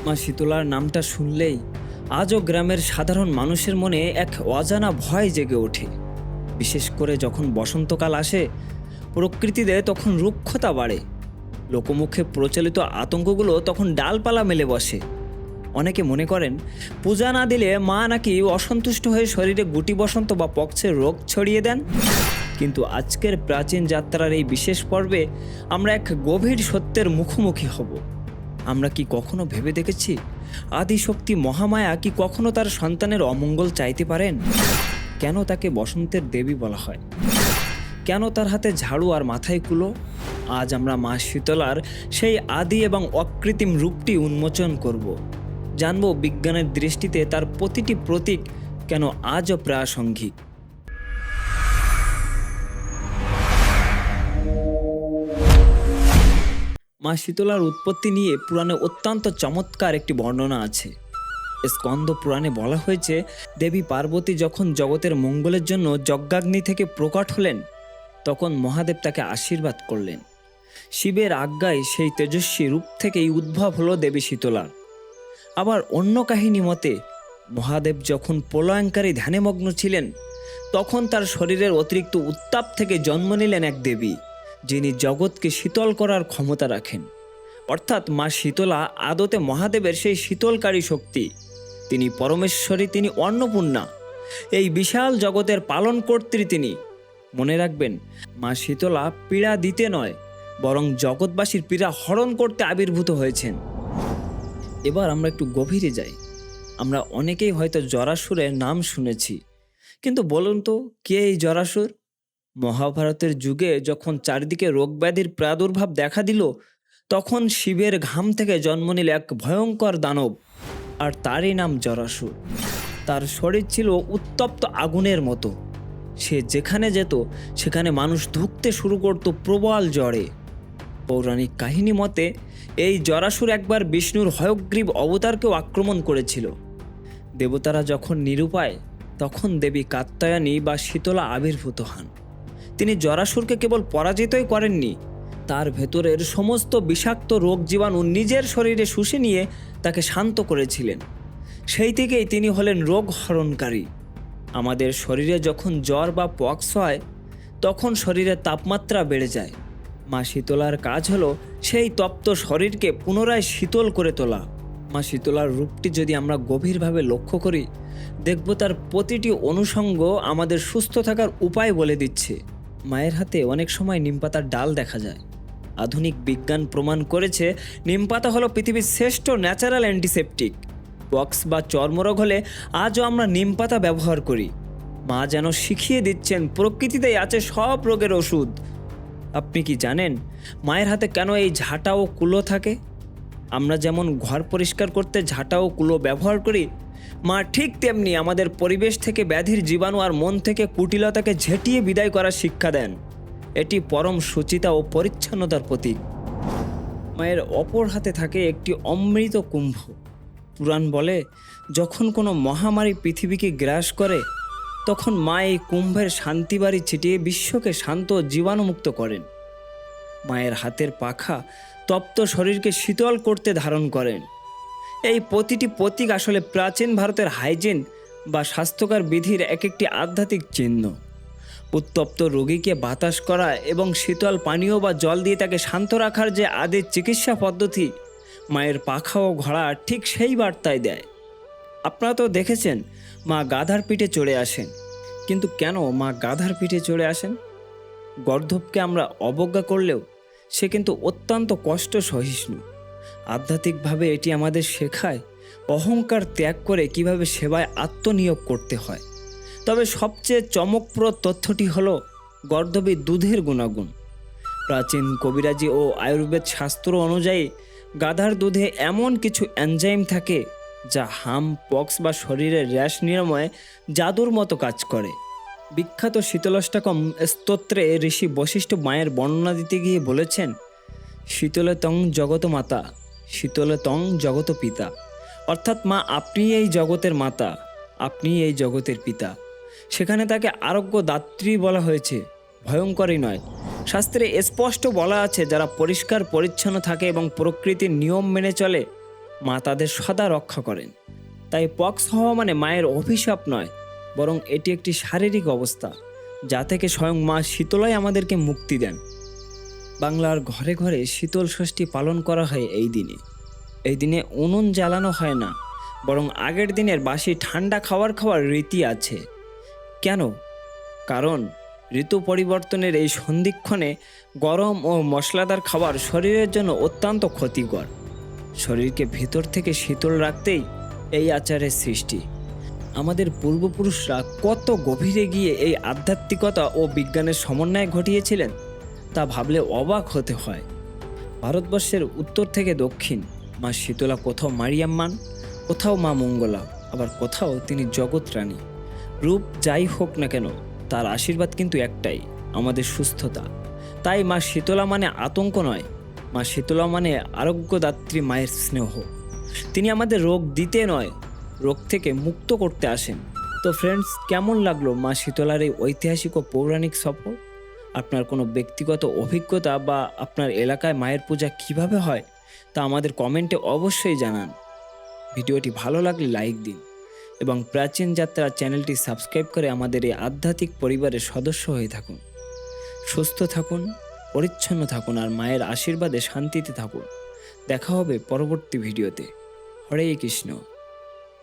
মা শীতলার নামটা শুনলেই আজও গ্রামের সাধারণ মানুষের মনে এক অজানা ভয় জেগে ওঠে। বিশেষ করে যখন বসন্তকাল আসে, প্রকৃতিতে তখন রুক্ষতা বাড়ে। লোকমুখে প্রচলিত আতঙ্কগুলো তখন ডালপালা মেলে বসে। অনেকে মনে করেন পূজা না দিলে মা নাকি অসন্তুষ্ট হয়ে শরীরে গুটি বসন্ত বা পক্সের রোগ ছড়িয়ে দেন। কিন্তু আজকের প্রাচীন যাত্রার এই বিশেষ পর্বে আমরা এক গভীর সত্যের মুখোমুখি হব। আমরা কি কখনো ভেবে দেখেছি আদিশক্তি মহামায়া কি কখনো তার সন্তানের অমঙ্গল চাইতে পারেন? কেন তাকে বসন্তের দেবী বলা হয়? কেন তার হাতে ঝাড়ু আর মাথায় কুলো? আজ আমরা মা শীতলার সেই আদি এবং অকৃত্রিম রূপটি উন্মোচন করব। জানব বিজ্ঞানের দৃষ্টিতে তার প্রতিটি প্রতীক কেন আজও প্রাসঙ্গিক। মা শীতলার উৎপত্তি নিয়ে পুরাণে অত্যন্ত চমৎকার একটি বর্ণনা আছে। স্কন্দ পুরাণে বলা হয়েছে, দেবী পার্বতী যখন জগতের মঙ্গলের জন্য যজ্ঞাগ্নি থেকে প্রকট হলেন, তখন মহাদেব তাকে আশীর্বাদ করলেন। শিবের আজ্ঞায় সেই তেজস্বী রূপ থেকেই উদ্ভব হলো দেবী শীতলার। আবার অন্য কাহিনী মতে, মহাদেব যখন প্রলয়ঙ্কারী ধ্যানে মগ্ন ছিলেন, তখন তার শরীরের অতিরিক্ত উত্তাপ থেকে জন্ম নিলেন এক দেবী, যিনি জগৎকে শীতল করার ক্ষমতা রাখেন। অর্থাৎ মা শীতলা আদতে মহাদেবের সেই শীতলকারী শক্তি। তিনি পরমেশ্বরী, তিনি অন্নপূর্ণা, এই বিশাল জগতের পালনকর্ত্রী তিনি। মনে রাখবেন, মা শীতলা পীড়া দিতে নয়, বরং জগৎবাসীর পীড়া হরণ করতে আবির্ভূত হয়েছেন। এবার আমরা একটু গভীরে যাই। আমরা অনেকেই হয়তো জরাসুরের নাম শুনেছি, কিন্তু বলুন তো, কে এই জরাসুর? মহাভারতের যুগে যখন চারিদিকে রোগব্যাধির প্রাদুর্ভাব দেখা দিল, তখন শিবের ঘাম থেকে জন্ম নিল এক ভয়ঙ্কর দানব, আর তারই নাম জরাসুর। তার শরীর ছিল উত্তপ্ত আগুনের মতো। সে যেখানে যেত সেখানে মানুষ ধুঁকতে শুরু করত প্রবল জ্বরে। পৌরাণিক কাহিনী মতে এই জরাসুর একবার বিষ্ণুর হয়গ্রীব অবতারকেও আক্রমণ করেছিল। দেবতারা যখন নিরুপায়, তখন দেবী কাত্যায়নী বা শীতলা আবির্ভূত হন। তিনি জরাসুরকে কেবল পরাজিতই করেননি, তার ভেতরের সমস্ত বিষাক্ত রোগ জীবাণু নিজের শরীরে শুষে নিয়ে তাকে শান্ত করেছিলেন। সেই থেকেই তিনি হলেন রোগ হরণকারী। আমাদের শরীরে যখন জ্বর বা পক্স হয়, তখন শরীরের তাপমাত্রা বেড়ে যায়। মা শীতলার কাজ হলো সেই তপ্ত শরীরকে পুনরায় শীতল করে তোলা। মা শীতলার রূপটি যদি আমরা গভীরভাবে লক্ষ্য করি, দেখব তার প্রতিটি অনুষঙ্গ আমাদের সুস্থ থাকার উপায় বলে দিচ্ছে। মায়ের হাতে অনেক সময় নিমপাতার ডাল দেখা যায়। আধুনিক বিজ্ঞান প্রমাণ করেছে নিমপাতা হলো পৃথিবীর শ্রেষ্ঠ ন্যাচারাল অ্যান্টিসেপটিক। পক্স বা চর্মরোগ হলে আজও আমরা নিমপাতা ব্যবহার করি। মা যেন শিখিয়ে দিচ্ছেন প্রকৃতিতেই আছে সব রোগের ওষুধ। আপনি কি জানেন মায়ের হাতে কেন এই ঝাঁটা ও কুলো থাকে? আমরা যেমন ঘর পরিষ্কার করতে ঝাঁটা ও কুলো ব্যবহার করি, মা ঠিক তেমনি আমাদের পরিবেশ থেকে ব্যাধির জীবাণু আর মন থেকে কুটিলতাকে ঝেঁটিয়ে বিদায় করার শিক্ষা দেন। এটি পরম সুচিতা ও পরিচ্ছন্নতার প্রতীক। মায়ের অপর হাতে থাকে একটি অমৃত কুম্ভ। পুরাণ বলে, যখন কোনো মহামারী পৃথিবীকে গ্রাস করে, তখন মা এই কুম্ভের শান্তিবাড়ি ছিটিয়ে বিশ্বকে শান্ত জীবাণুমুক্ত করেন। মায়ের হাতের পাখা তপ্ত শরীরকে শীতল করতে ধারণ করেন। এই প্রতিটি প্রতীক আসলে প্রাচীন ভারতের হাইজিন বা স্বাস্থ্যকর বিধির এক একটি আধ্যাত্মিক চিহ্ন। উত্তপ্ত রোগীকে বাতাস করা এবং শীতল পানীয় বা জল দিয়ে তাকে শান্ত রাখার যে আদি চিকিৎসা পদ্ধতি, মায়ের পাখা ও ঘোড়া ঠিক সেই বার্তায় দেয়। আপনারা তো দেখেছেন মা গাধার পিঠে চড়ে আসেন, কিন্তু কেন মা গাধার পিঠে চড়ে আসেন? গর্ধবকে আমরা অবজ্ঞা করলেও সে কিন্তু অত্যন্ত কষ্ট সহিষ্ণু। আধ্যাত্মিকভাবে এটি আমাদের শেখায় অহংকার ত্যাগ করে কিভাবে সেবায় আত্মনিয়োগ করতে হয়। তবে সবচেয়ে চমকপ্রদ তথ্যটি হলো গর্ধবীর দুধের গুণাগুণ। প্রাচীন কবিরাজি ও আয়ুর্বেদ শাস্ত্র অনুযায়ী গাধার দুধে এমন কিছু এনজাইম থাকে যা হাম, পক্স বা শরীরের র্যাশ নিরাময়ে জাদুর মতো কাজ করে। বিখ্যাত শীতলাষ্টকম স্তোত্রে ঋষি বশিষ্ঠ মায়ের বর্ণনা দিতে গিয়ে বলেছেন, শীতলে তং জগত মাতা, শীতলে তং জগত পিতা। অর্থাৎ মা আপনি এই জগতের মাতা, আপনি এই জগতের পিতা। সেখানে তাকে আরোগ্য দাত্রী বলা হয়েছে, ভয়ঙ্করই নয়। শাস্ত্রে স্পষ্ট বলা আছে, যারা পরিষ্কার পরিচ্ছন্ন থাকে এবং প্রকৃতির নিয়ম মেনে চলে, মা তাদের সদা রক্ষা করেন। তাই পক্স হওয়া মানে মায়ের অভিশাপ নয়, বরং এটি একটি শারীরিক অবস্থা যা থেকে স্বয়ং মা শীতলাই আমাদেরকে মুক্তি দেন। বাংলার ঘরে ঘরে শীতল ষষ্ঠী পালন করা হয় এই দিনে। এই দিনে উনুন জ্বালানো হয় না, বরং আগের দিনের বাসি ঠান্ডা খাওয়ার রীতি আছে। কেন? কারণ ঋতু পরিবর্তনের এই সন্ধিক্ষণে গরম ও মশলাদার খাবার শরীরের জন্য অত্যন্ত ক্ষতিকর। শরীরকে ভেতর থেকে শীতল রাখতেই এই আচারের সৃষ্টি। আমাদের পূর্বপুরুষরা কত গভীরে গিয়ে এই আধ্যাত্মিকতা ও বিজ্ঞানের সমন্বয় ঘটিয়েছিলেন তা ভাবলে অবাক হতে হয়। ভারতবর্ষের উত্তর থেকে দক্ষিণ মা শীতলা কোথাও মারিয়াম্মান, কোথাও মা মঙ্গলা, আবার কোথাও তিনি জগৎ রানী। রূপ যাই হোক না কেন, তার আশীর্বাদ কিন্তু একটাই, আমাদের সুস্থতা। তাই মা শীতলা মানে আতঙ্ক নয়, মা শীতলা মানে আরোগ্যদাত্রী মায়ের স্নেহ। তিনি আমাদের রোগ দিতে নয়, রোগ থেকে মুক্ত করতে আসেন। তো ফ্রেন্ডস, কেমন লাগলো মা শীতলার এই ঐতিহাসিক ও পৌরাণিক সফর? আপনার কোনো ব্যক্তিগত অভিজ্ঞতা বা আপনার এলাকায় মায়ের পূজা কিভাবে হয় তা আমাদের কমেন্টে অবশ্যই জানান। ভিডিওটি ভালো লাগলে লাইক দিন এবং প্রাচীন যাত্রা চ্যানেলটি সাবস্ক্রাইব করে আমাদের এই আধ্যাত্মিক পরিবারের সদস্য হয়ে থাকুন। সুস্থ থাকুন, পরিচ্ছন্ন থাকুন আর মায়ের আশীর্বাদে শান্তিতে থাকুন। দেখা হবে পরবর্তী ভিডিওতে। হরে কৃষ্ণ।